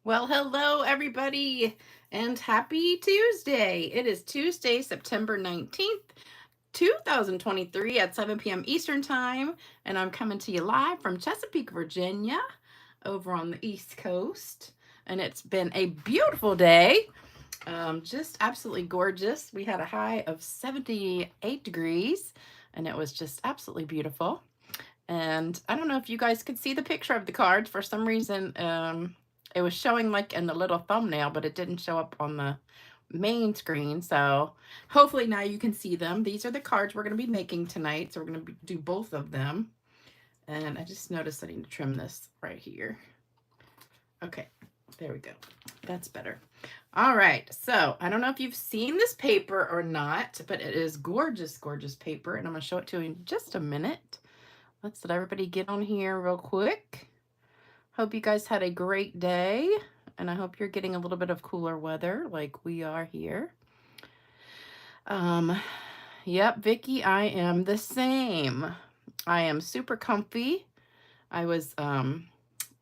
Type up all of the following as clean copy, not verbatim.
Well, hello everybody and happy Tuesday. It is Tuesday, September 19th, 2023 at 7 p.m. Eastern Time, and I'm coming to you live from Chesapeake, Virginia, over on the East Coast. And it's been a beautiful day. Just absolutely gorgeous. We had a high of 78 degrees, and it was just absolutely beautiful. And I don't know if you guys could see the picture of the cards. For some reason, it was showing like in the little thumbnail, but it didn't show up on the main screen. So hopefully now you can see them. These are the cards we're going to be making tonight. So we're going to do both of them. And I just noticed I need to trim this right here. Okay, there we go. That's better. All right, so I don't know if you've seen this paper or not, but it is gorgeous, gorgeous paper. And I'm going to show it to you in just a minute. Let's let everybody get on here real quick. Hope you guys had a great day, and I hope you're getting a little bit of cooler weather like we are here. Yep, Vicky, I am the same. I am super comfy. I was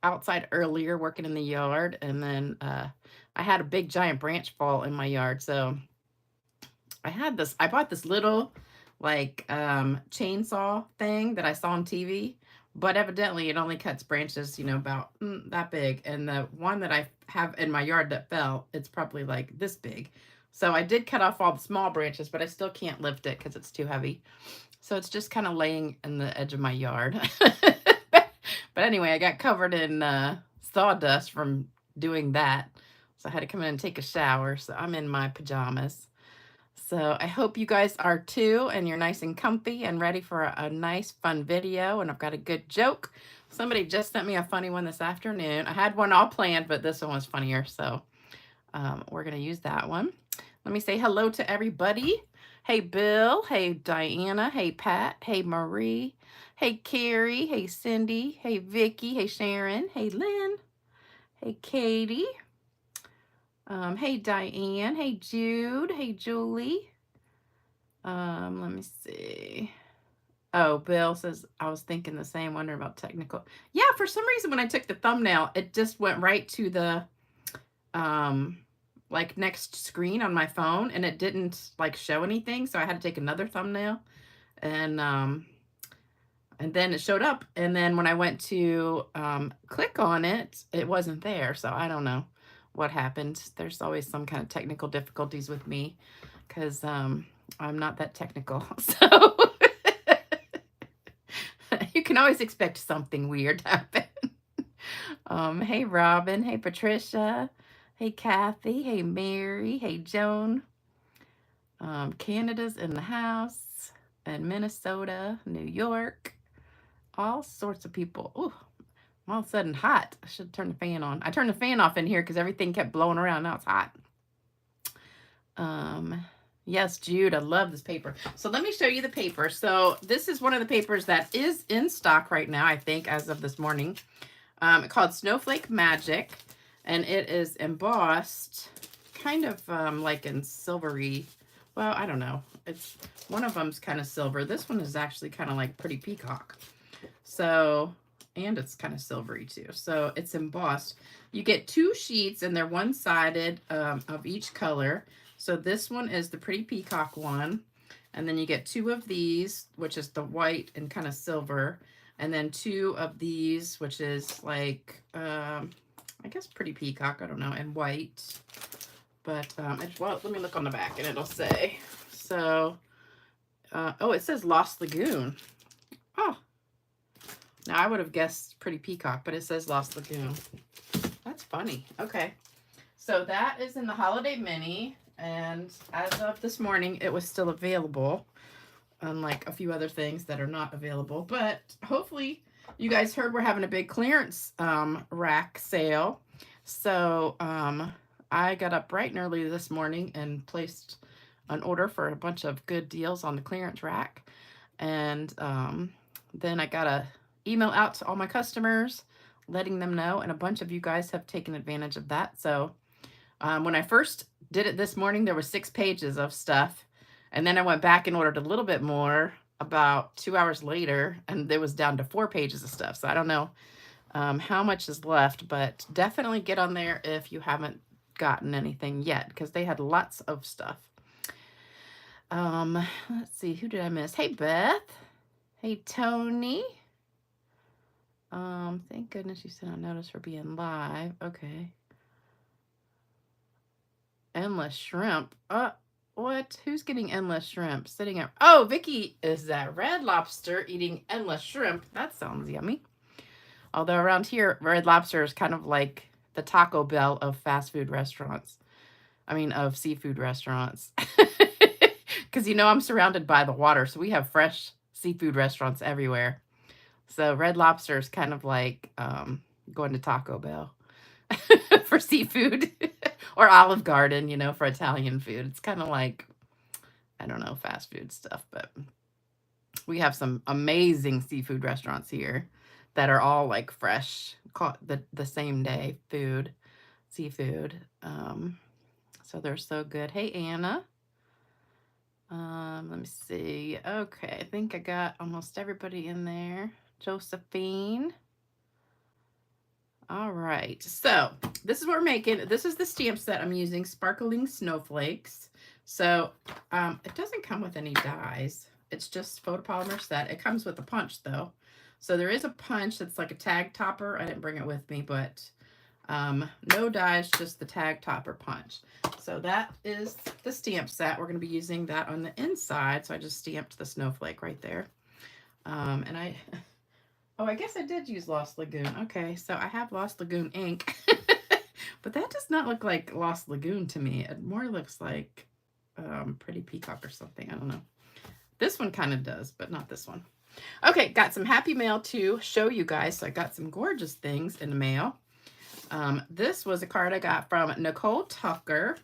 outside earlier working in the yard, and then I had a big giant branch fall in my yard, so I bought this little like chainsaw thing that I saw on TV, but evidently it only cuts branches, about that big. And the one that I have in my yard that fell, it's probably like this big. So I did cut off all the small branches, but I still can't lift it because it's too heavy. So it's just kind of laying in the edge of my yard. But anyway, I got covered in sawdust from doing that. So I had to come in and take a shower. So I'm in my pajamas. So I hope you guys are too, and you're nice and comfy and ready for a nice fun video. And I've got a good joke. Somebody just sent me a funny one this afternoon. I had one all planned, but this one was funnier. So we're going to use that one. Let me say hello to everybody. Hey, Bill. Hey, Diana. Hey, Pat. Hey, Marie. Hey, Carrie. Hey, Cindy. Hey, Vicky. Hey, Sharon. Hey, Lynn. Hey, Katie. Hey, Diane. Hey, Jude. Hey, Julie. Let me see. Oh, Bill says, I was thinking the same, wondering about technical. Yeah, for some reason, when I took the thumbnail, it just went right to the, like, next screen on my phone, and it didn't, like, show anything, so I had to take another thumbnail, and then it showed up, and then when I went to click on it, it wasn't there, so I don't know what happened. There's always some kind of technical difficulties with me, because I'm not that technical, so you can always expect something weird to happen. Hey, Robin. Hey, Patricia. Hey, Kathy. Hey, Mary. Hey, Joan. Canada's in the house. And Minnesota, New York. All sorts of people. Ooh, I'm all of a sudden hot. I should turn the fan on. I turned the fan off in here because everything kept blowing around. Now it's hot. Yes, Jude, I love this paper. So let me show you the paper. So this is one of the papers that is in stock right now, I think, as of this morning. Called Snowflake Magic, and it is embossed kind of like in silvery. Well, I don't know. It's one of them's kind of silver. This one is actually kind of like pretty peacock. So, and it's kind of silvery too. So it's embossed. You get 2 sheets, and they're one-sided of each color. So this one is the pretty peacock one. And then you get 2 of these, which is the white and kind of silver. And then 2 of these, which is like, I guess pretty peacock, I don't know, and white. But, well, let me look on the back and it'll say. So, oh, it says Lost Lagoon. Oh, now I would have guessed pretty peacock, but it says Lost Lagoon. That's funny. Okay. So that is in the Holiday Mini. And as of this morning, it was still available, unlike a few other things that are not available. But hopefully you guys heard we're having a big clearance rack sale. So I got up bright and early this morning and placed an order for a bunch of good deals on the clearance rack. And then I got a email out to all my customers letting them know, and a bunch of you guys have taken advantage of that. So when I first did it this morning, there were 6 pages of stuff. And then I went back and ordered a little bit more about 2 hours later, and it was down to 4 pages of stuff. So I don't know how much is left, but definitely get on there if you haven't gotten anything yet, because they had lots of stuff. Let's see, who did I miss? Hey, Beth. Hey, Tony. Thank goodness you sent a notice for being live. Okay. Endless shrimp. What? Who's getting endless shrimp? Sitting at... Oh, Vicky is that Red Lobster eating endless shrimp. That sounds yummy. Although around here, Red Lobster is kind of like the Taco Bell of fast food restaurants. I mean, of seafood restaurants. Because, you know, I'm surrounded by the water, so we have fresh seafood restaurants everywhere. So Red Lobster is kind of like going to Taco Bell for seafood. Or Olive Garden, you know, for Italian food. It's kind of like, I don't know, fast food stuff, but we have some amazing seafood restaurants here that are all like fresh, caught the same day food, seafood. So they're so good. Hey, Anna. Let me see. Okay, I think I got almost everybody in there. Josephine. All right, so this is what we're making. This is the stamp set I'm using, Sparkling Snowflakes. So it doesn't come with any dies. It's just photopolymer set. It comes with a punch though. So there is a punch that's like a tag topper. I didn't bring it with me, but no dies, just the tag topper punch. So that is the stamp set. We're going to be using that on the inside. So I just stamped the snowflake right there. And oh, I guess I did use Lost Lagoon. Okay, so I have Lost Lagoon ink. But that does not look like Lost Lagoon to me. It more looks like Pretty Peacock or something. I don't know. This one kind of does, but not this one. Okay, got some happy mail to show you guys. So I got some gorgeous things in the mail. This was a card I got from Nicole Tucker.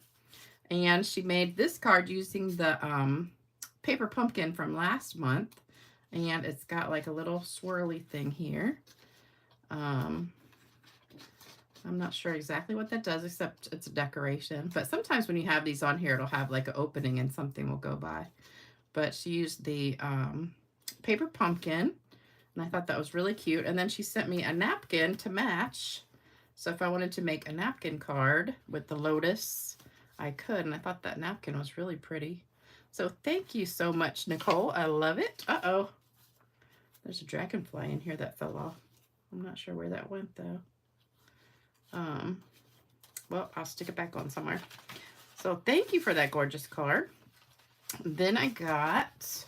And she made this card using the paper pumpkin from last month. And it's got like a little swirly thing here. I'm not sure exactly what that does, except it's a decoration. But sometimes when you have these on here, it'll have like an opening and something will go by. But she used the paper pumpkin, and I thought that was really cute. And then she sent me a napkin to match. So if I wanted to make a napkin card with the lotus, I could. And I thought that napkin was really pretty. So thank you so much, Nicole. I love it. Uh-oh. There's a dragonfly in here that fell off. I'm not sure where that went, though. Well, I'll stick it back on somewhere. So thank you for that gorgeous card. Then I got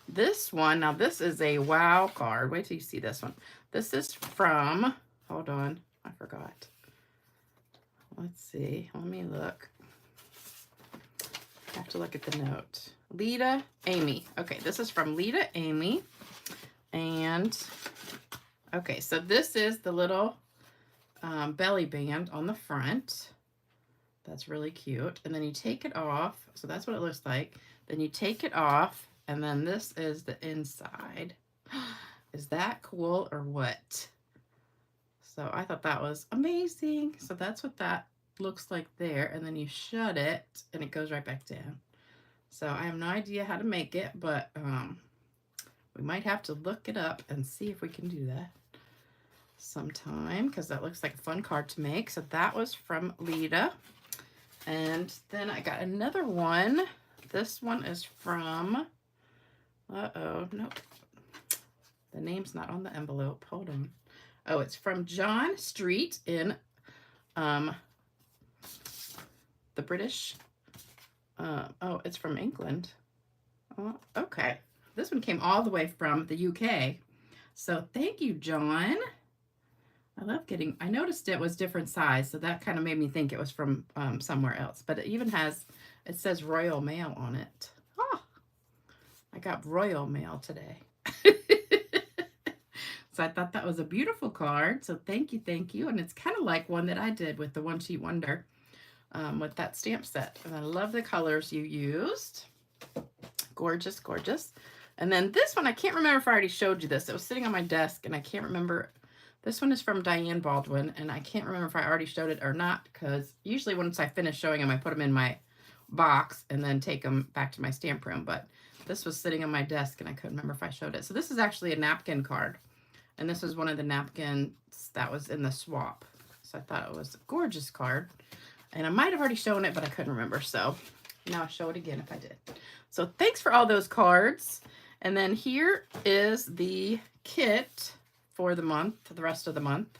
this one. Now, this is a wow card. Wait till you see this one. This is from, hold on, I forgot. Let's see. Let me look. I have to look at the note. Lita Amy. Okay, this is from Lita Amy. And, okay, so this is the little belly band on the front. That's really cute. And then you take it off. So that's what it looks like. Then you take it off. And then this is the inside. Is that cool or what? So I thought that was amazing. So that's what that looks like there. And then you shut it and it goes right back down. So I have no idea how to make it, but we might have to look it up and see if we can do that sometime, because that looks like a fun card to make. So that was from Lita. And then I got another one. This one is from, nope. The name's not on the envelope. Hold on. Oh, it's from John Street in the British. Oh, it's from England. Oh, okay. This one came all the way from the UK. So thank you, John. I love getting, I noticed it was different size, so that kind of made me think it was from somewhere else. But it even has, it says Royal Mail on it. Oh, I got Royal Mail today. So I thought that was a beautiful card. So thank you, thank you. And it's kind of like one that I did with the One Sheet Wonder with that stamp set. And I love the colors you used. Gorgeous, gorgeous. And then this one, I can't remember if I already showed you this. It was sitting on my desk and I can't remember. This one is from Diane Baldwin, and I can't remember if I already showed it or not, because usually once I finish showing them, I put them in my box and then take them back to my stamp room. But this was sitting on my desk and I couldn't remember if I showed it. So this is actually a napkin card. And this was one of the napkins that was in the swap. So I thought it was a gorgeous card. And I might have already shown it, but I couldn't remember. So now I'll show it again if I did. So thanks for all those cards. And then here is the kit for the month, the rest of the month.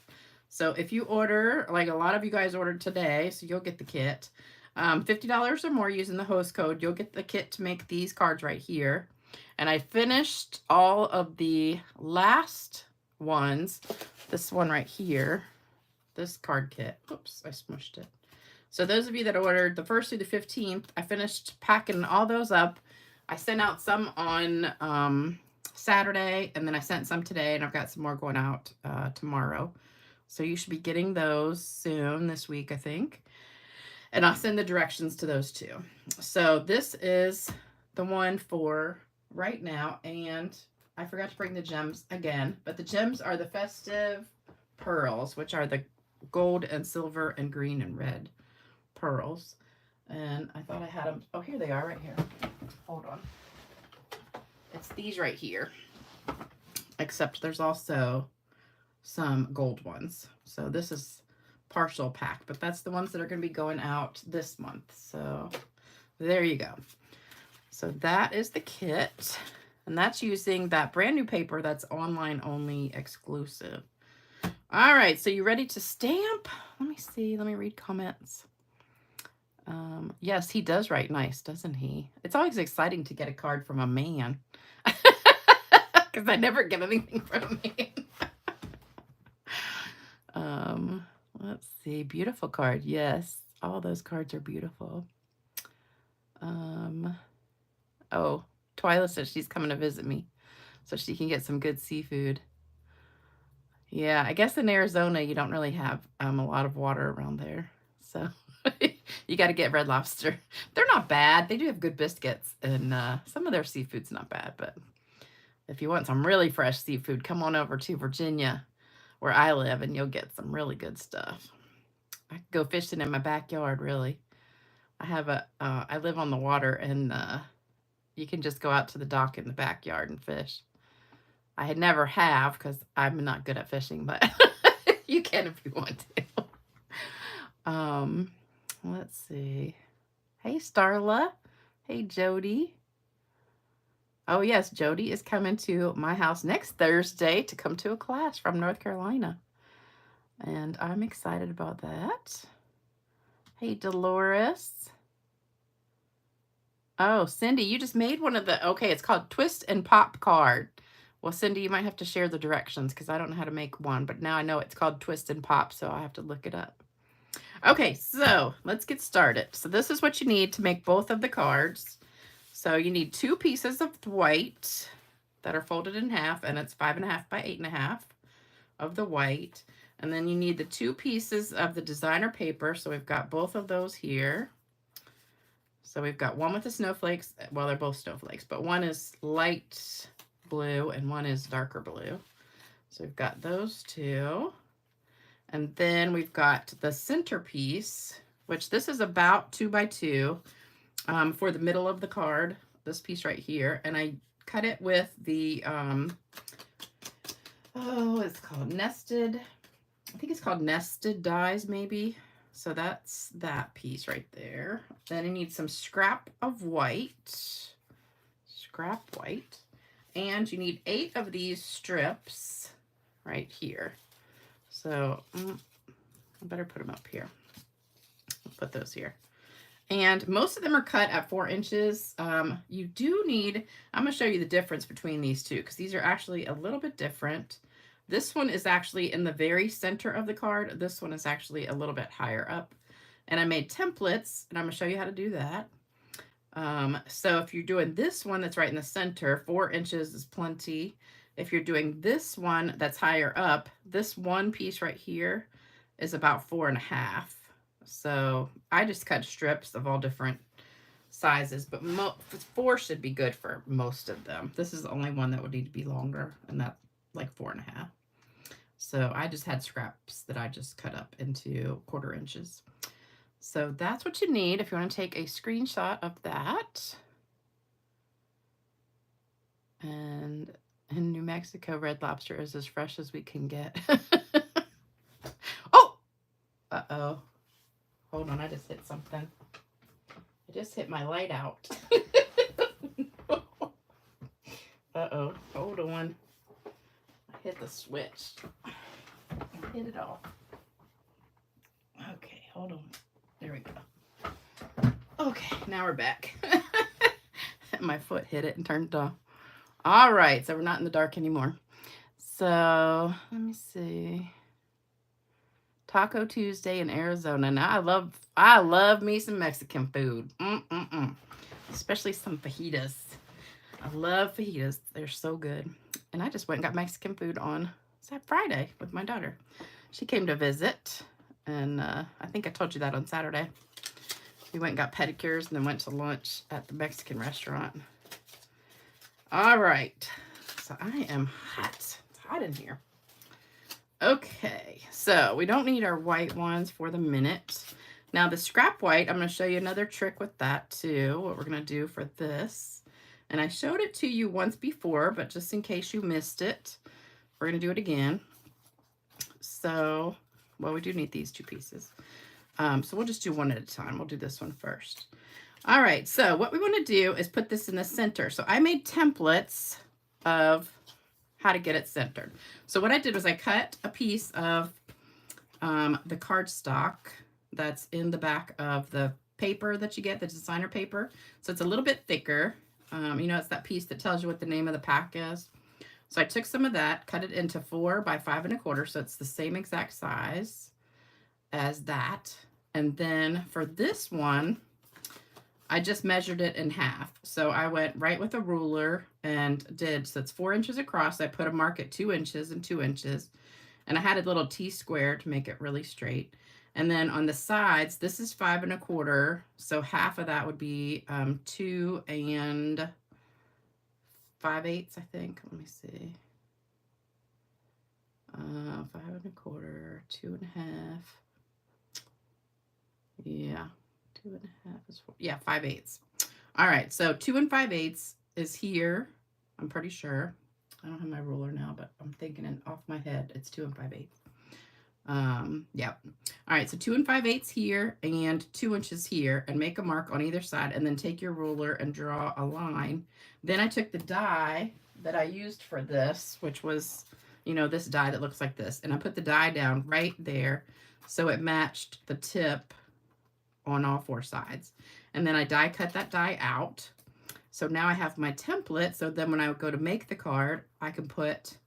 So if you order, like a lot of you guys ordered today, so you'll get the kit. $50 or more using the host code, you'll get the kit to make these cards right here. And I finished all of the last ones. This one right here, this card kit. Oops, I smushed it. So those of you that ordered the 1st through the 15th, I finished packing all those up. I sent out some on Saturday, and then I sent some today, and I've got some more going out tomorrow. So you should be getting those soon this week, I think. And I'll send the directions to those too. So this is the one for right now, and I forgot to bring the gems again, but the gems are the festive pearls, which are the gold and silver and green and red pearls. And I thought I had them. Oh, here they are right here. Hold on. It's these right here, except there's also some gold ones. So this is partial pack, but that's the ones that are going to be going out this month. So there you go. So that is the kit, and that's using that brand new paper that's online only exclusive. All right, so you ready to stamp? Let me see. Let me read comments. Yes, he does write nice, doesn't he? It's always exciting to get a card from a man because I never get anything from a man. Let's see. Beautiful card. Yes, all those cards are beautiful. Oh, Twyla says she's coming to visit me so she can get some good seafood. Yeah, I guess in Arizona you don't really have a lot of water around there, so you got to get Red Lobster. They're not bad. They do have good biscuits, and some of their seafood's not bad. But if you want some really fresh seafood, come on over to Virginia, where I live, and you'll get some really good stuff. I could go fishing in my backyard, really. I live on the water, and you can just go out to the dock in the backyard and fish. I had never have because I'm not good at fishing, but you can if you want to. Let's see. Hey, Starla. Hey, Jody. Oh, yes, Jody is coming to my house next Thursday to come to a class from North Carolina. And I'm excited about that. Hey, Dolores. Oh, Cindy, you just made one of the, okay, it's called Twist and Pop card. Well, Cindy, you might have to share the directions because I don't know how to make one, but now I know it's called Twist and Pop, so I have to look it up. Okay, so let's get started. So this is what you need to make both of the cards. So you need 2 pieces of white that are folded in half, and it's 5.5 by 8.5 of the white. And then you need the 2 pieces of the designer paper. So we've got both of those here. So we've got one with the snowflakes. Well, they're both snowflakes, but one is light blue and one is darker blue. So we've got those 2. And then we've got the centerpiece, which this is about 2 by 2 for the middle of the card, this piece right here. And I cut it with the, it's called nested. I think it's called nested dies, maybe. So that's that piece right there. Then I need some scrap of white. Scrap white. And you need 8 of these strips right here. So I better put them up here. I'll put those here. And most of them are cut at 4 inches. You do need, I'm going to show you the difference between these two because these are actually a little bit different. This one is actually in the very center of the card. This one is actually a little bit higher up. And I made templates, and I'm going to show you how to do that. So if you're doing this one that's right in the center, 4 inches is plenty. If you're doing this one that's higher up, this one piece right here is about 4.5. So I just cut strips of all different sizes, but 4 should be good for most of them. This is the only one that would need to be longer, and that's like 4.5. So I just had scraps that I just cut up into 1/4 inches. So that's what you need if you want to take a screenshot of that. And In New Mexico, Red Lobster is as fresh as we can get. Oh! Uh-oh. Hold on, I just hit something. I just hit my light out. Uh-oh. Hold on. I hit the switch. I hit it off. Okay, hold on. There we go. Okay, now we're back. My foot hit it and turned it off. All right, so we're not in the dark anymore. So let me see. Taco Tuesday in Arizona. Now I love me some Mexican food. Especially some fajitas. I love fajitas. They're so good. And I just went and got Mexican food on Friday with my daughter. She came to visit, and I think I told you that on Saturday. We went and got pedicures and then went to lunch at the Mexican restaurant. All right. So I am hot. It's hot in here. Okay. So we don't need our white ones for the minute. Now the scrap white, I'm going to show you another trick with that too. What we're going to do for this. And I showed it to you once before, but just in case you missed it, we're going to do it again. So, well, we do need these two pieces. So we'll just do one at a time. We'll do this one first. All right, so what we want to do is put this in the center. So I made templates of how to get it centered. So what I did was I cut a piece of the cardstock that's in the back of the paper that you get, the designer paper. So it's a little bit thicker. You know, it's that piece that tells you what the name of the pack is. So I took some of that, cut it into 4 by 5 1/4, so it's the same exact size as that. And then for this one, I just measured it in half. So I went right with a ruler and did, so it's 4 inches across. I put a mark at 2 inches and 2 inches. And I had a little T-square to make it really straight. And then on the sides, this is 5 1/4. So half of that would be 2 5/8, I think. Let me see. 5 1/4, 2 1/2. Yeah, 2 1/2 is 4. Yeah, 5/8. All right, so 2 5/8 is here. I'm pretty sure. I don't have my ruler now, but I'm thinking it off my head. It's 2 5/8. Yeah. All right, so 2 5/8 here and 2 inches here, and make a mark on either side, and then take your ruler and draw a line. Then I took the die that I used for this, which was, you know, this die that looks like this, and I put the die down right there so it matched the tip on all 4 sides. And then I die cut that die out. So now I have my template. So then when I go to make the card, I can put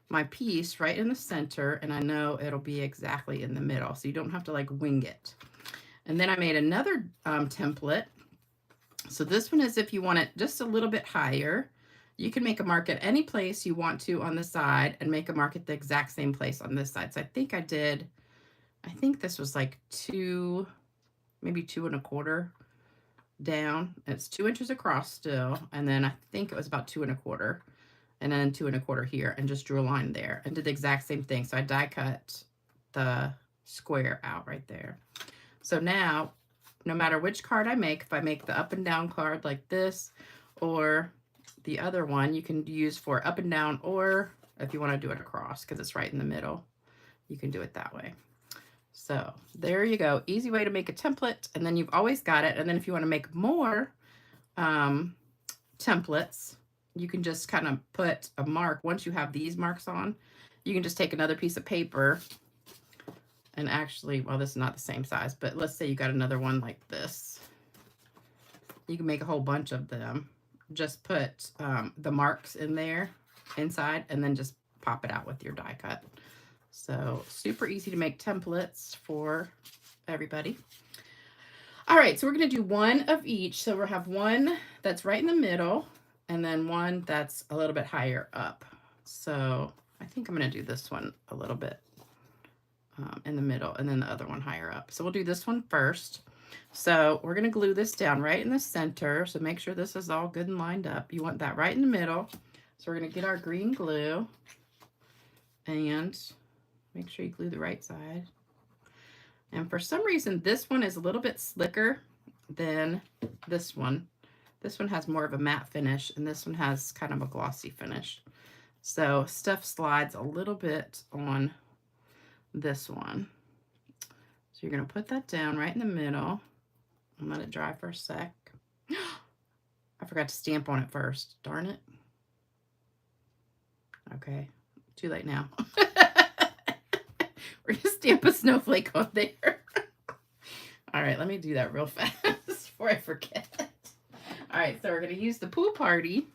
my piece right in the center, and I know it'll be exactly in the middle. So you don't have to like wing it. And then I made another template. So this one is if you want it just a little bit higher, you can make a mark at any place you want to on the side and make a mark at the exact same place on this side. So I think this was like 2, maybe 2 1/4 down. It's 2 inches across still. And then I think it was about 2 1/4. And then 2 1/4 here, and just drew a line there and did the exact same thing. So I die cut the square out right there. So now, no matter which card I make, if I make the up and down card like this, or the other one, you can use for up and down, or if you want to do it across because it's right in the middle, you can do it that way. So there you go. Easy way to make a template, and then you've always got it. And then if you want to make more templates, you can just kind of put a mark. Once you have these marks on, you can just take another piece of paper and actually, well, this is not the same size, but let's say you got another one like this. You can make a whole bunch of them. Just put the marks in there inside, and then just pop it out with your die cut. So super easy to make templates for everybody. All right, so we're going to do one of each. So we'll have one that's right in the middle, and then one that's a little bit higher up. So I think I'm going to do this one a little bit in the middle, and then the other one higher up. So we'll do this one first. So we're going to glue this down right in the center. So make sure this is all good and lined up. You want that right in the middle. So we're going to get our green glue, and make sure you glue the right side. And for some reason, this one is a little bit slicker than this one. This one has more of a matte finish, and this one has kind of a glossy finish. So stuff slides a little bit on this one. So you're going to put that down right in the middle and let it dry for a sec. I forgot to stamp on it first. Darn it. Okay, too late now. We're going to stamp a snowflake on there. All right, let me do that real fast before I forget. All right, so we're going to use the pool party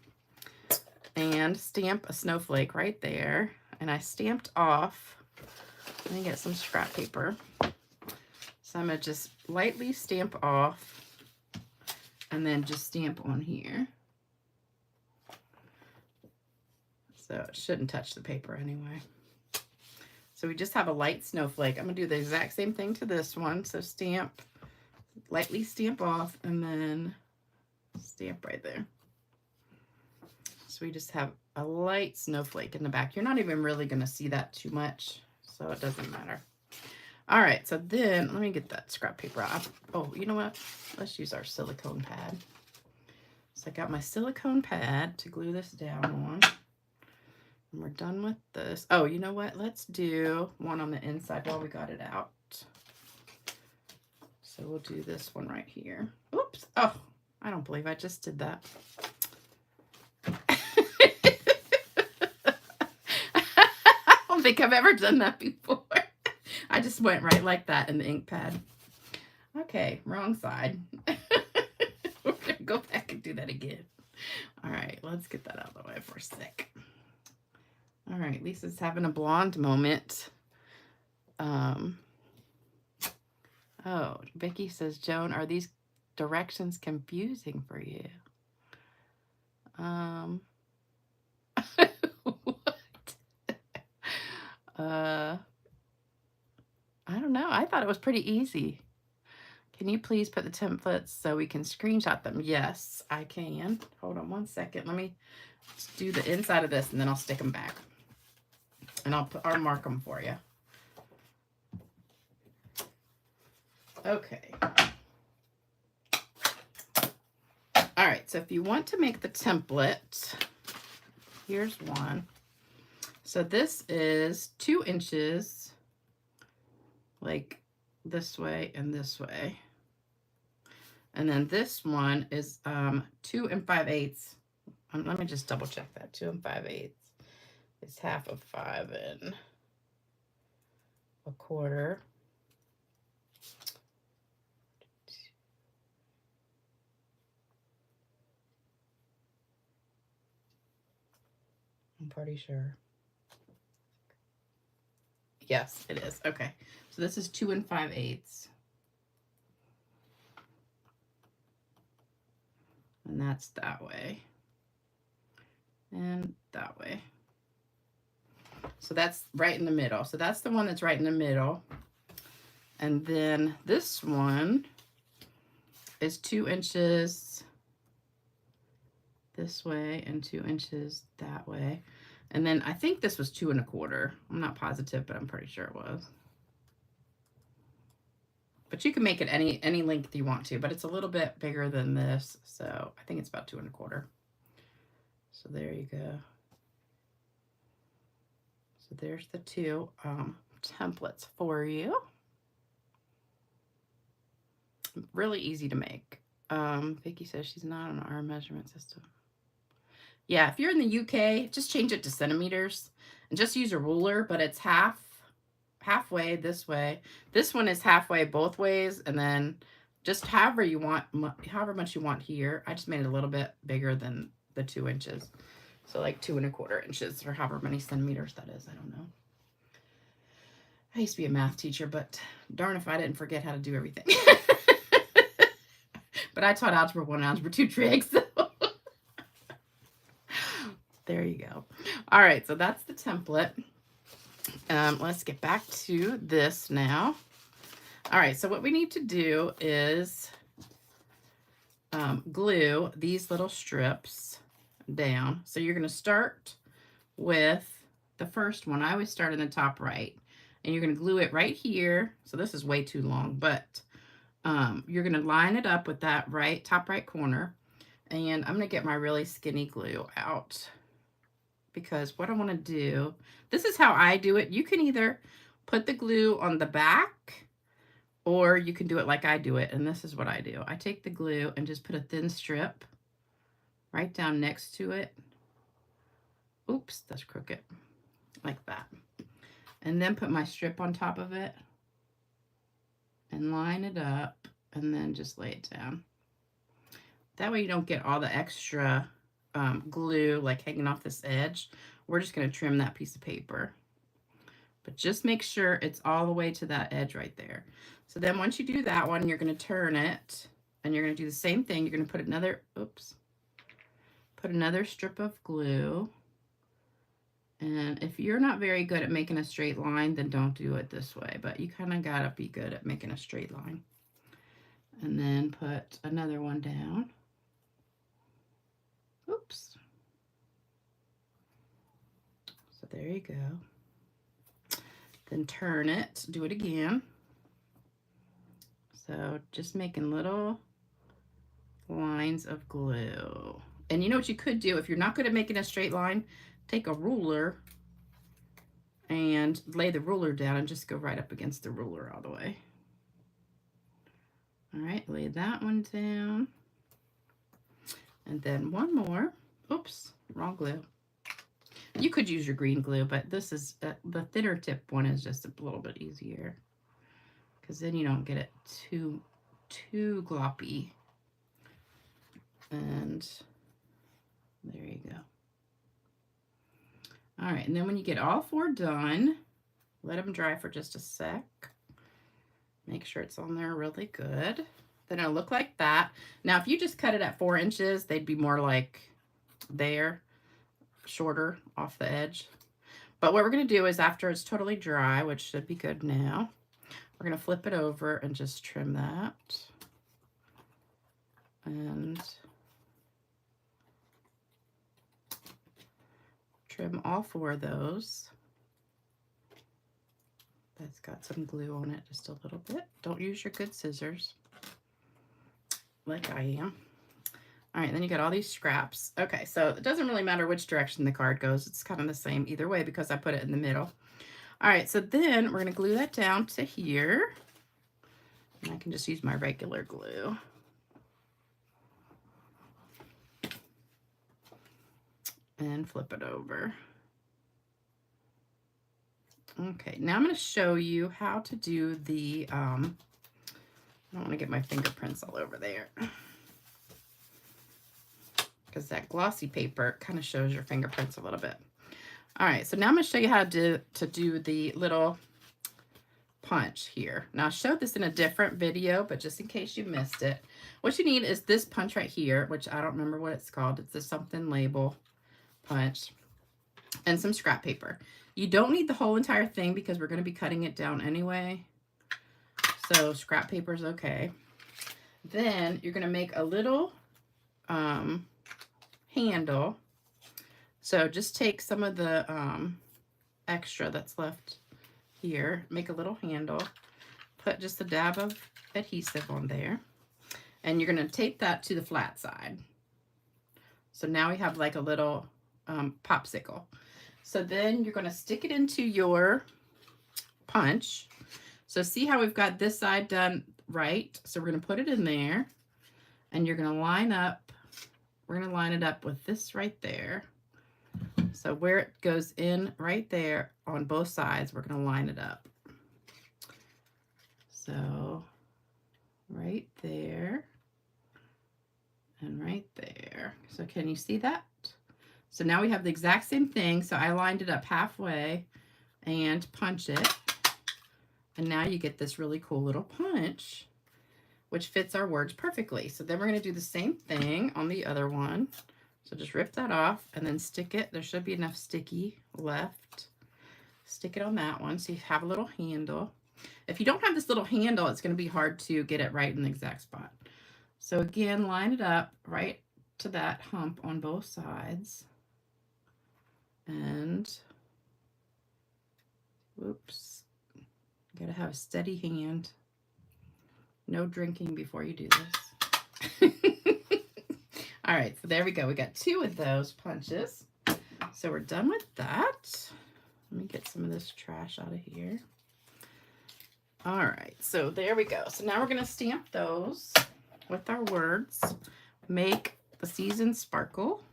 and stamp a snowflake right there. And I stamped off. Let me get some scrap paper. So I'm going to just lightly stamp off and then just stamp on here. So it shouldn't touch the paper anyway. So we just have a light snowflake. I'm going to do the exact same thing to this one. So stamp, lightly stamp off, and then stamp right there. So we just have a light snowflake in the back. You're not even really going to see that too much, so it doesn't matter. All right, so then let me get that scrap paper out. Oh, you know what? Let's use our silicone pad. So I got my silicone pad to glue this down on. And we're done with this. Oh, you know what? Let's do one on the inside while we got it out. So we'll do this one right here. Oops. Oh, I don't believe I just did that. I don't think I've ever done that before. I just went right like that in the ink pad. Okay, wrong side. We're going to go back and do that again. All right, let's get that out of the way for a sec. All right, Lisa's having a blonde moment. Oh, Vicky says, Joan, are these directions confusing for you? What? I don't know. I thought it was pretty easy. Can you please put the templates so we can screenshot them? Yes, I can. Hold on one second. Let me do the inside of this and then I'll stick them back. And I'll mark them for you. Okay. All right, so if you want to make the template, here's one. So this is 2 inches, like this way and this way. And then this one is 2 5/8. Let me just double check that. 2 5/8 is half of 5 1/4. I'm pretty sure. Yes, it is. Okay. So this is 2 5/8. And that's that way. And that way. So that's right in the middle. So that's the one that's right in the middle. And then this one is 2 inches this way and 2 inches that way. And then I think this was 2 1/4. I'm not positive, but I'm pretty sure it was. But you can make it any length you want to, but it's a little bit bigger than this. So I think it's about 2 1/4. So there you go. So there's the 2 templates for you. Really easy to make. Vicky says she's not on our measurement system. Yeah, if you're in the UK, just change it to centimeters and just use a ruler, but it's halfway this way. This one is halfway both ways, and then just however you want, however much you want here. I just made it a little bit bigger than the 2 inches. So like 2 1/4 inches or however many centimeters that is. I don't know. I used to be a math teacher, but darn if I didn't forget how to do everything. But I taught Algebra 1 and Algebra 2 tricks. So. There you go. All right, so that's the template. Let's get back to this now. All right, so what we need to do is glue these little strips down. So you're going to start with the first one. I always start in the top right, and you're going to glue it right here. So this is way too long, but you're going to line it up with that top right corner, and I'm going to get my really skinny glue out. because what I want to do, this is how I do it. You can either put the glue on the back or you can do it like I do it. And this is what I do. I take the glue and just put a thin strip right down next to it. Oops, that's crooked. Like that. And then put my strip on top of it and line it up and then just lay it down. That way you don't get all the extra glue like hanging off this edge. We're just going to trim that piece of paper. But just make sure it's all the way to that edge right there. So then once you do that one, you're going to turn it and you're going to do the same thing. You're going to put another, put another strip of glue. And if you're not very good at making a straight line, then don't do it this way. But you kind of got to be good at making a straight line. And then put another one down. Oops. So there you go. Then turn it, do it again. So just making little lines of glue. And you know what you could do if you're not good at making a straight line? Take a ruler and lay the ruler down and just go right up against the ruler all the way. All right, lay that one down. And then one more. Oops, wrong glue. You could use your green glue, but this is, the thinner tip one is just a little bit easier. Because then you don't get it too gloppy. And there you go. All right, and then when you get all four done, let them dry for just a sec. Make sure it's on there really good. Then it'll look like that. Now, if you just cut it at 4 inches, they'd be more like there, shorter off the edge. But what we're going to do is after it's totally dry, which should be good now, we're going to flip it over and just trim that. And trim all 4 of those. That's got some glue on it just a little bit. Don't use your good scissors like I am. All right, then you got all these scraps. Okay, so it doesn't really matter which direction the card goes. It's kind of the same either way because I put it in the middle. All right, so then we're going to glue that down to here. And I can just use my regular glue. And flip it over. Okay, now I'm going to show you how to do the, I don't want to get my fingerprints all over there. Because that glossy paper kind of shows your fingerprints a little bit. All right, so now I'm going to show you how to do the little punch here. Now, I showed this in a different video, but just in case you missed it, what you need is this punch right here, which I don't remember what it's called. It's a something label punch, and some scrap paper. You don't need the whole entire thing because we're going to be cutting it down anyway. So scrap paper is okay. Then you're going to make a little handle. So just take some of the extra that's left here, make a little handle, put just a dab of adhesive on there, and you're going to tape that to the flat side. So now we have like a little popsicle. So then you're going to stick it into your punch. So see how we've got this side done right? So we're going to put it in there, and you're going to line up, we're going to line it up with this right there. So where it goes in right there on both sides, we're going to line it up. So right there and right there. So can you see that? So now we have the exact same thing. So I lined it up halfway and punch it. And now you get this really cool little punch, which fits our words perfectly. So then we're going to do the same thing on the other one. So just rip that off and then stick it. There should be enough sticky left. Stick it on that one so you have a little handle. If you don't have this little handle, it's going to be hard to get it right in the exact spot. So again, line it up right to that hump on both sides. And, whoops, you got to have a steady hand. No drinking before you do this. All right, so there we go. We got 2 of those punches. So we're done with that. Let me get some of this trash out of here. All right, so there we go. So now we're gonna stamp those with our words. Make the season sparkle.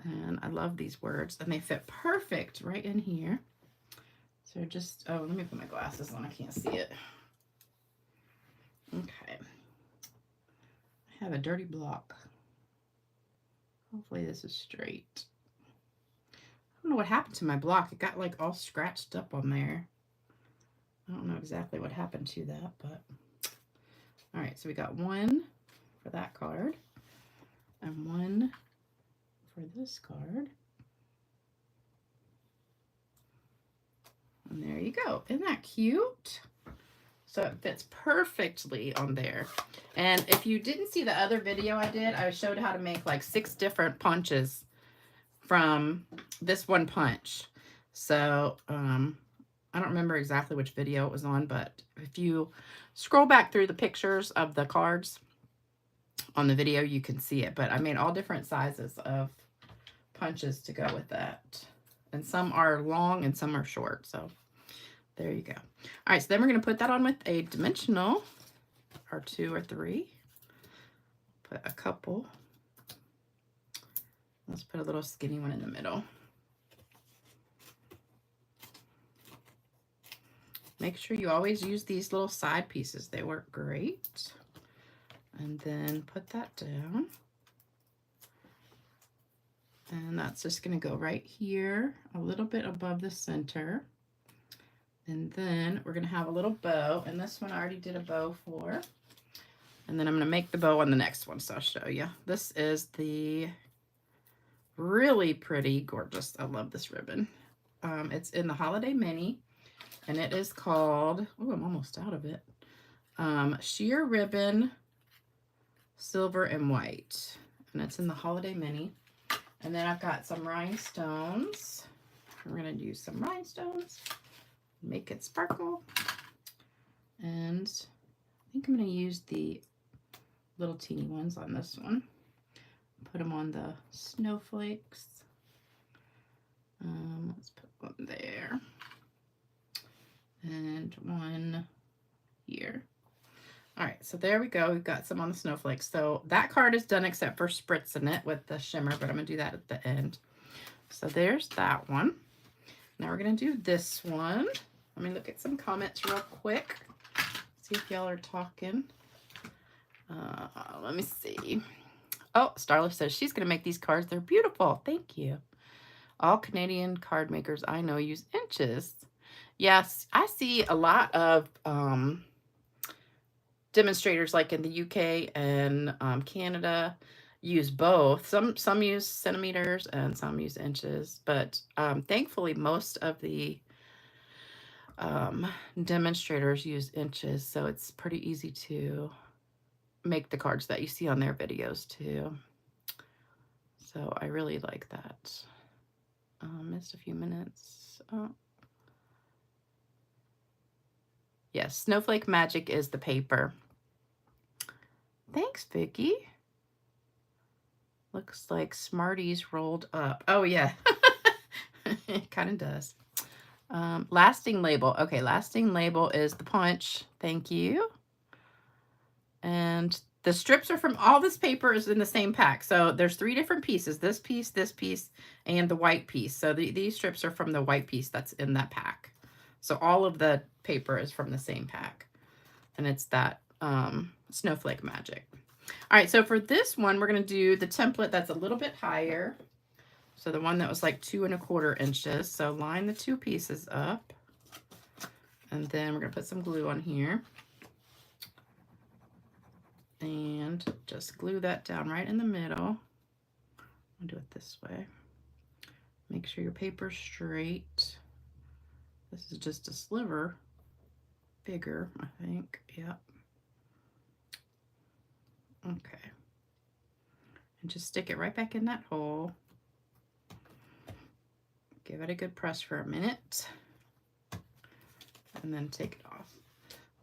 And I love these words, and they fit perfect right in here. So just, oh, let me put my glasses on. I can't see it. Okay. I have a dirty block. Hopefully this is straight. I don't know what happened to my block. It got like all scratched up on there. I don't know exactly what happened to that, but all right, so we got one for that card and one for this card. And there you go. Isn't that cute? So it fits perfectly on there. And if you didn't see the other video I did, I showed how to make like 6 different punches from this one punch. So I don't remember exactly which video it was on, but if you scroll back through the pictures of the cards on the video, you can see it. But I made all different sizes of punches to go with that. And some are long and some are short. So there you go. All right, so then we're going to put that on with a dimensional, or 2 or 3. Put a couple. Let's put a little skinny one in the middle. Make sure you always use these little side pieces. They work great. And then put that down. And that's just going to go right here, a little bit above the center. And then we're going to have a little bow. And this one I already did a bow for. And then I'm going to make the bow on the next one, so I'll show you. This is the really pretty, gorgeous, I love this ribbon. It's in the Holiday Mini. And it is called, oh, I'm almost out of it. Sheer Ribbon, Silver and White. And it's in the Holiday Mini. And then I've got some rhinestones. We're going to use some rhinestones. Make it sparkle. And I think I'm going to use the little teeny ones on this one. Put them on the snowflakes. Let's put one there. And one here. All right, so there we go. We've got some on the snowflakes. So that card is done except for spritzing it with the shimmer, but I'm going to do that at the end. So there's that one. Now we're going to do this one. Let me look at some comments real quick. See if y'all are talking. Let me see. Oh, Starla says she's going to make these cards. They're beautiful. Thank you. All Canadian card makers I know use inches. Yes, I see a lot of demonstrators like in the UK and Canada use both. Some use centimeters and some use inches, but thankfully most of the demonstrators use inches, so it's pretty easy to make the cards that you see on their videos too. So I really like that. Missed a few minutes. Oh. Yes, Snowflake Magic is the paper. Thanks, Vicky. Looks like Smarties rolled up. Oh, yeah. It kind of does. Lasting label. Okay, lasting label is the punch. Thank you. And the strips are from all this paper is in the same pack. So there's 3 different pieces. This piece, and the white piece. So these strips are from the white piece that's in that pack. So all of the paper is from the same pack. And it's that Snowflake Magic. All right, so for this one, we're going to do the template that's a little bit higher. So the one that was like 2 1/4 inches. So line the 2 pieces up. And then we're going to put some glue on here. And just glue that down right in the middle. I'll do it this way. Make sure your paper's straight. This is just a sliver bigger, I think. Yep. Okay. And just stick it right back in that hole. Give it a good press for a minute. And then take it off.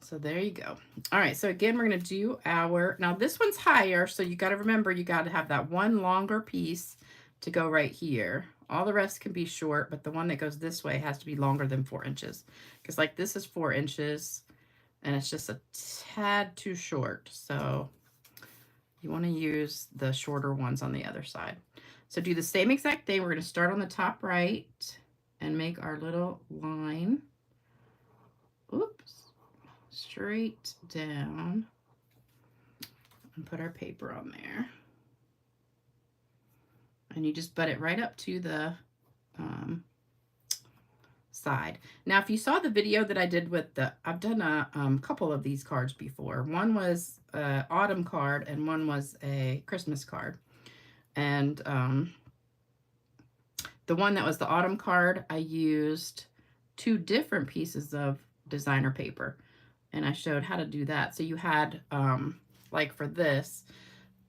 So there you go. All right, so again, we're going to do our, now this one's higher, so you got to remember you got to have that one longer piece to go right here. All the rest can be short, but the one that goes this way has to be longer than 4 inches. Because like this is 4 inches and it's just a tad too short. So you want to use the shorter ones on the other side. So do the same exact thing. We're going to start on the top right and make our little line. Oops. Straight down. And put our paper on there. And you just butt it right up to the side. Now, if you saw the video that I did with I've done a couple of these cards before. One was an autumn card and one was a Christmas card. And the one that was the autumn card, I used 2 different pieces of designer paper. And I showed how to do that. So you had, like for this,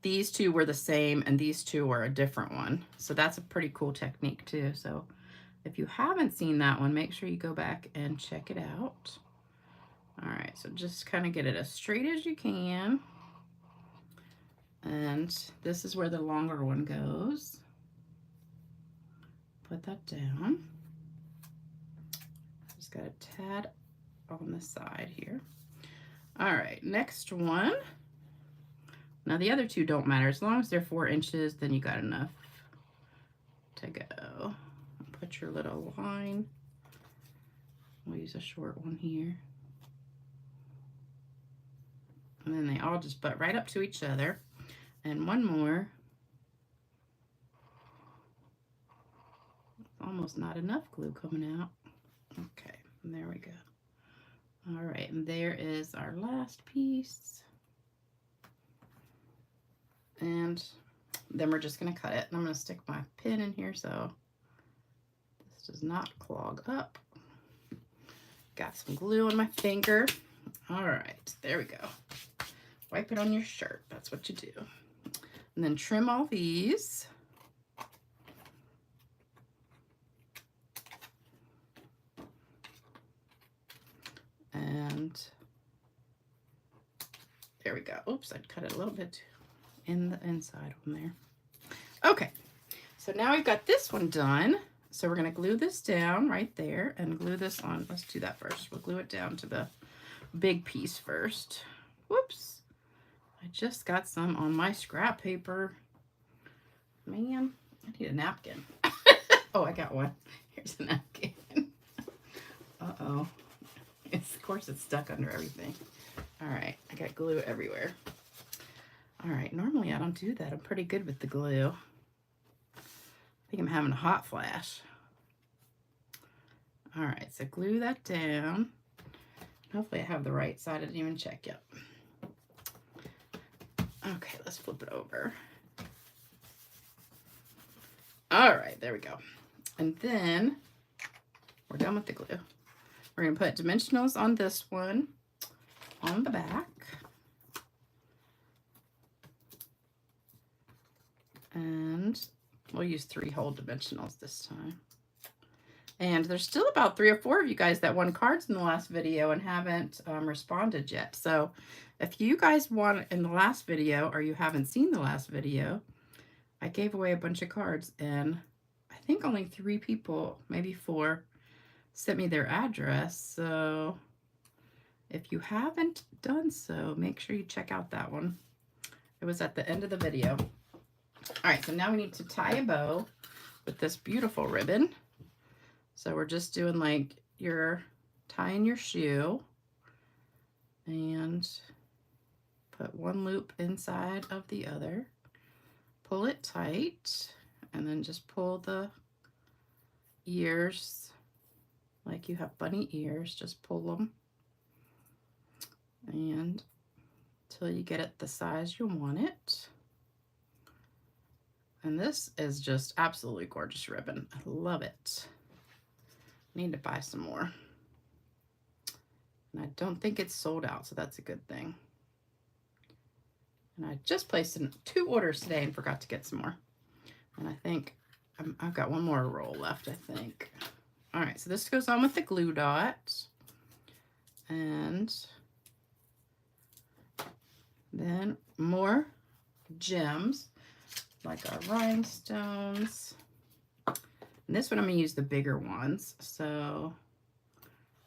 these 2 were the same and these 2 were a different one. So that's a pretty cool technique too. So if you haven't seen that one, make sure you go back and check it out. All right, so just kind of get it as straight as you can. And this is where the longer one goes. Put that down. Just got a tad on the side here. All right, next one. Now the other 2 don't matter. As long as they're 4 inches, then you got enough to go. Put your little line. We'll use a short one here. And then they all just butt right up to each other. And one more. Almost not enough glue coming out. Okay, and there we go. All right, and there is our last piece. And then we're just gonna cut it. And I'm gonna stick my pin in here so this does not clog up. Got some glue on my finger. All right, there we go. Wipe it on your shirt, that's what you do. And then trim all these. And there we go. Oops, I cut it a little bit in the inside on there. Okay, so now we've got this one done. So we're gonna glue this down right there and glue this on. Let's do that first. We'll glue it down to the big piece first. Whoops, I just got some on my scrap paper. Man, I need a napkin. Oh, I got one. Here's a napkin. Uh-oh. Of course, it's stuck under everything. All right, I got glue everywhere. All right, normally I don't do that. I'm pretty good with the glue. I think I'm having a hot flash. All right, so glue that down. Hopefully I have the right side. I didn't even check yet. Okay, let's flip it over. All right, there we go. And then we're done with the glue. We're going to put dimensionals on this one on the back. And we'll use 3 whole dimensionals this time. And there's still about 3 or 4 of you guys that won cards in the last video and haven't responded yet. So if you guys won in the last video or you haven't seen the last video, I gave away a bunch of cards and I think only 3 people, maybe 4, sent me their address. So if you haven't done so, make sure you check out that one. It was at the end of the video. All right, so now we need to tie a bow with this beautiful ribbon. So we're just doing like you're tying your shoe and put one loop inside of the other, pull it tight, and then just pull the ears like you have bunny ears, just pull them and until you get it the size you want it. And this is just absolutely gorgeous ribbon. I love it. Need to buy some more. And I don't think it's sold out, so that's a good thing. And I just placed in 2 orders today and forgot to get some more. And I think I've got one more roll left, I think. All right, so this goes on with the glue dot. And then more gems. like our rhinestones. And this one I'm going to use the bigger ones. So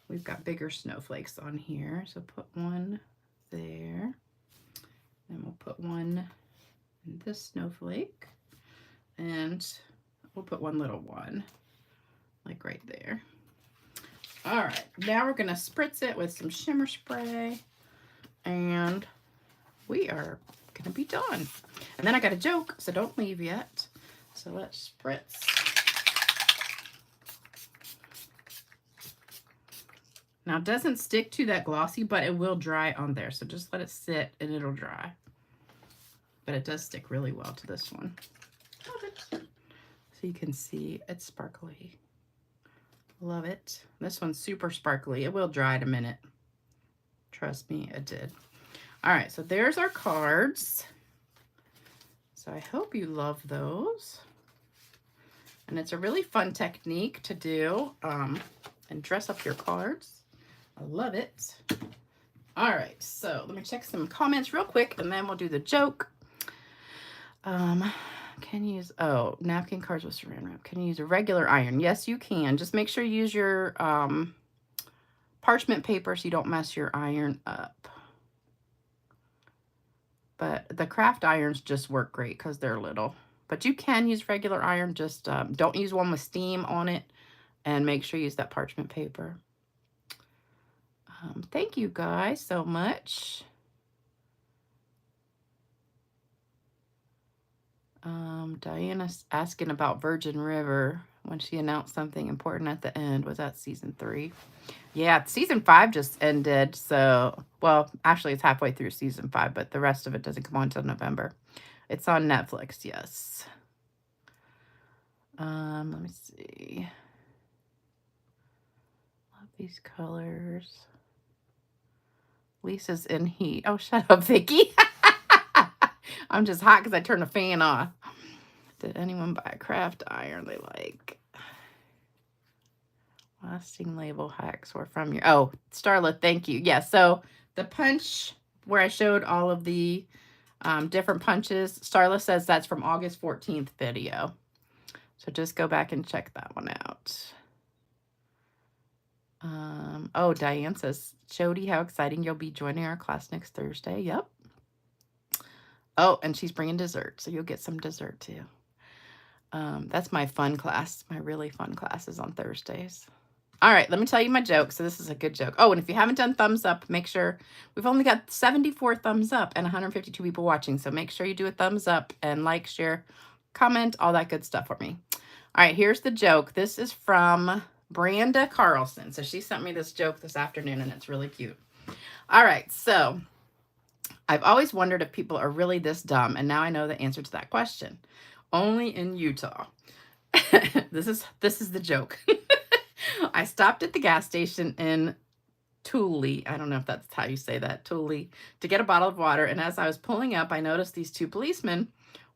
we've got bigger snowflakes on here. So put one there. And we'll put one in this snowflake. And we'll put one little one, like right there. All right, now we're going to spritz it with some shimmer spray. And we are going to be done. And then I got a joke, so don't leave yet. So let's spritz. Now it doesn't stick to that glossy, but it will dry on there. So just let it sit and it'll dry. But it does stick really well to this one. Love it. So you can see it's sparkly. Love it. This one's super sparkly. It will dry in a minute. Trust me, it did. All right, so there's our cards. So I hope you love those. And it's a really fun technique to do and dress up your cards. I love it. All right, so let me check some comments real quick and then we'll do the joke. Can you use, oh, napkin cards with saran wrap. Can you use a regular iron? Yes, you can. Just make sure you use your parchment paper so you don't mess your iron up. But the craft irons just work great because they're little. But you can use regular iron. Just don't use one with steam on it. And make sure you use that parchment paper. Thank you guys so much. Diana's asking about Virgin River when she announced something important at the end. Was that season 3? Yeah, season 5 just ended. So, well, actually it's halfway through season 5, but the rest of it doesn't come on until November. It's on Netflix, yes. Let me see. Love these colors. Lisa's in heat. Oh, shut up, Vicky. I'm just hot because I turned the fan off. Did anyone buy a craft iron they like? Lasting label hacks were from your... Oh, Starla, thank you. Yeah, so the punch where I showed all of the different punches, Starla says that's from August 14th video. So just go back and check that one out. Oh, Diane says, Jody, how exciting. You'll be joining our class next Thursday. Yep. Oh, and she's bringing dessert, so you'll get some dessert too. That's my fun class. My really fun class is on Thursdays. All right, let me tell you my joke. So this is a good joke. Oh, and if you haven't done thumbs up, make sure we've only got 74 thumbs up and 152 people watching. So make sure you do a thumbs up and like, share, comment, all that good stuff for me. All right, here's the joke. This is from Branda Carlson. So she sent me this joke this afternoon and it's really cute. All right, so I've always wondered if people are really this dumb, and now I know the answer to that question. Only in Utah. This is the joke. I stopped at the gas station in Thule. I don't know if that's how you say that, Thule, to get a bottle of water, and as I was pulling up, I noticed these 2 policemen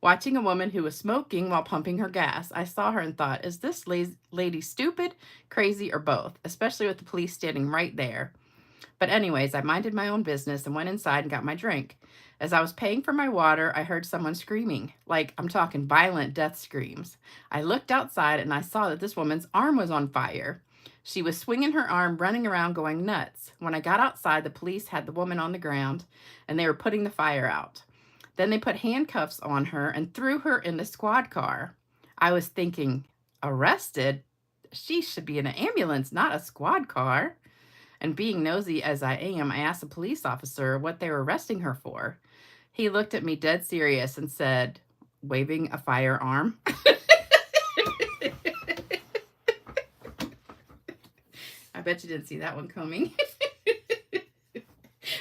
watching a woman who was smoking while pumping her gas. I saw her and thought, is this lady stupid, crazy, or both? Especially with the police standing right there. But anyways, I minded my own business and went inside and got my drink. As I was paying for my water, I heard someone screaming. Like, I'm talking violent death screams. I looked outside and I saw that this woman's arm was on fire. She was swinging her arm, running around, going nuts. When I got outside, the police had the woman on the ground and they were putting the fire out. Then they put handcuffs on her and threw her in the squad car. I was thinking, arrested? She should be in an ambulance, not a squad car. And being nosy as I am, I asked the police officer what they were arresting her for. He looked at me dead serious and said, waving a firearm. I bet you didn't see that one coming.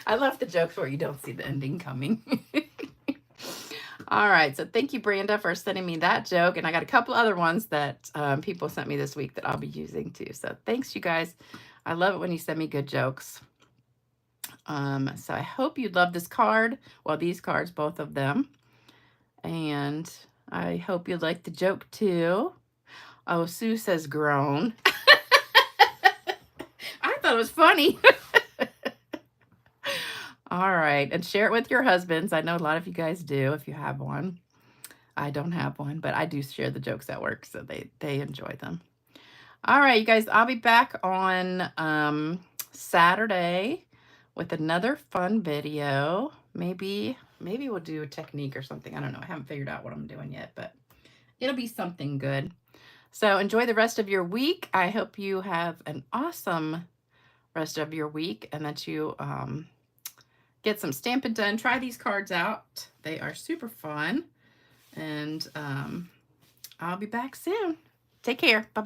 I love the jokes where you don't see the ending coming. All right, so thank you, Branda, for sending me that joke. And I got a couple other ones that people sent me this week that I'll be using too. So thanks, you guys. I love it when you send me good jokes. So I hope you love this card. Well, these cards, both of them. And I hope you like the joke too. Oh, Sue says grown. I thought it was funny. All right. And share it with your husbands. I know a lot of you guys do if you have one. I don't have one, but I do share the jokes at work, so they enjoy them. All right, you guys, I'll be back on Saturday with another fun video. Maybe we'll do a technique or something. I don't know. I haven't figured out what I'm doing yet, but it'll be something good. So enjoy the rest of your week. I hope you have an awesome rest of your week and that you get some Stampin' done. Try these cards out. They are super fun. And I'll be back soon. Take care. Bye-bye.